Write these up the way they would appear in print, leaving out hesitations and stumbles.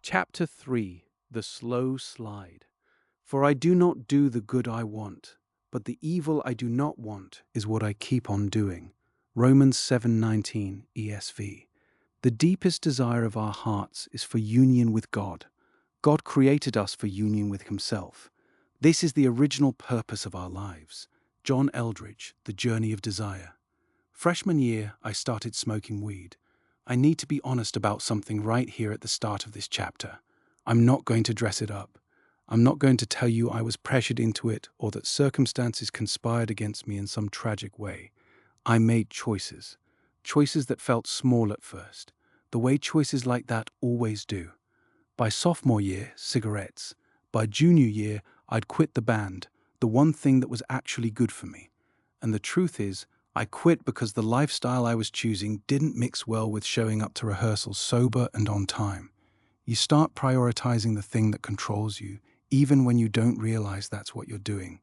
Chapter 3: The Slow Slide. For I do not do the good I want, but the evil I do not want is what I keep on doing. Romans 7:19 ESV. The deepest desire of our hearts is for union with God. God created us for union with Himself. This is the original purpose of our lives. John Eldridge, The Journey of Desire. Freshman year, I started smoking weed. I need to be honest about something right here at the start of this chapter. I'm not going to dress it up. I'm not going to tell you I was pressured into it or that circumstances conspired against me in some tragic way. I made choices. Choices that felt small at first, the way choices like that always do. By sophomore year, cigarettes. By junior year, I'd quit the band, the one thing that was actually good for me. And the truth is, I quit because the lifestyle I was choosing didn't mix well with showing up to rehearsals sober and on time. You start prioritizing the thing that controls you, even when you don't realize that's what you're doing.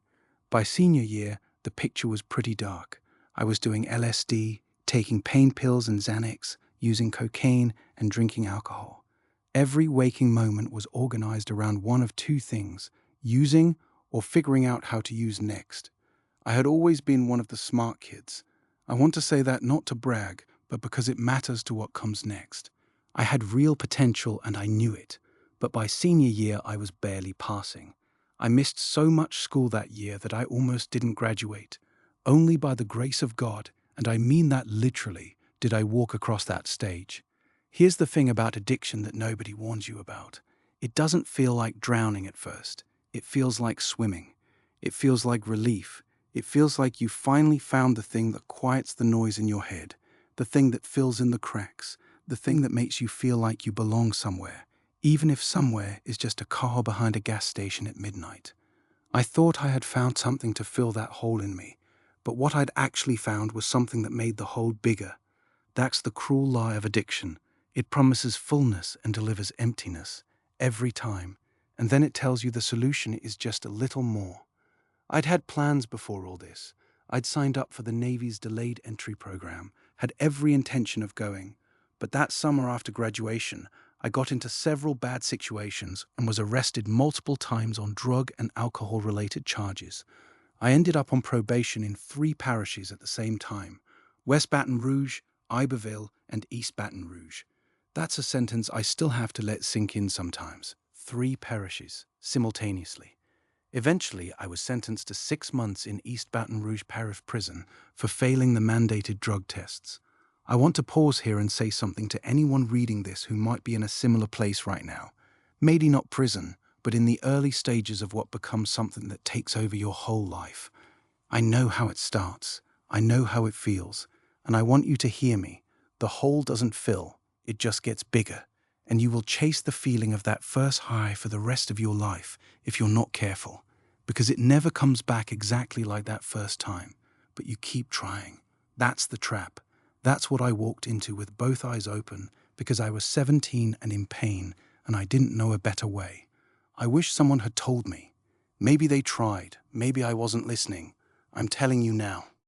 By senior year, the picture was pretty dark. I was doing LSD, taking pain pills and Xanax, using cocaine, and drinking alcohol. Every waking moment was organized around one of two things: using or figuring out how to use next. I had always been one of the smart kids. I want to say that not to brag, but because it matters to what comes next. I had real potential and I knew it, but by senior year I was barely passing. I missed so much school that year that I almost didn't graduate. Only by the grace of God, and I mean that literally, did I walk across that stage. Here's the thing about addiction that nobody warns you about. It doesn't feel like drowning at first. It feels like swimming. It feels like relief. It feels like you finally found the thing that quiets the noise in your head, the thing that fills in the cracks, the thing that makes you feel like you belong somewhere, even if somewhere is just a car behind a gas station at midnight. I thought I had found something to fill that hole in me, but what I'd actually found was something that made the hole bigger. That's the cruel lie of addiction. It promises fullness and delivers emptiness every time, and then it tells you the solution is just a little more. I'd had plans before all this. I'd signed up for the Navy's delayed entry program, had every intention of going. But that summer after graduation, I got into several bad situations and was arrested multiple times on drug and alcohol-related charges. I ended up on probation in 3 parishes at the same time: West Baton Rouge, Iberville, and East Baton Rouge. That's a sentence I still have to let sink in sometimes. 3 parishes, simultaneously. Eventually, I was sentenced to 6 months in East Baton Rouge Parish Prison for failing the mandated drug tests. I want to pause here and say something to anyone reading this who might be in a similar place right now. Maybe not prison, but in the early stages of what becomes something that takes over your whole life. I know how it starts. I know how it feels. And I want you to hear me. The hole doesn't fill. It just gets bigger. And you will chase the feeling of that first high for the rest of your life if you're not careful, because it never comes back exactly like that first time, but you keep trying. That's the trap. That's what I walked into with both eyes open because I was 17 and in pain and I didn't know a better way. I wish someone had told me. Maybe they tried. Maybe I wasn't listening. I'm telling you now.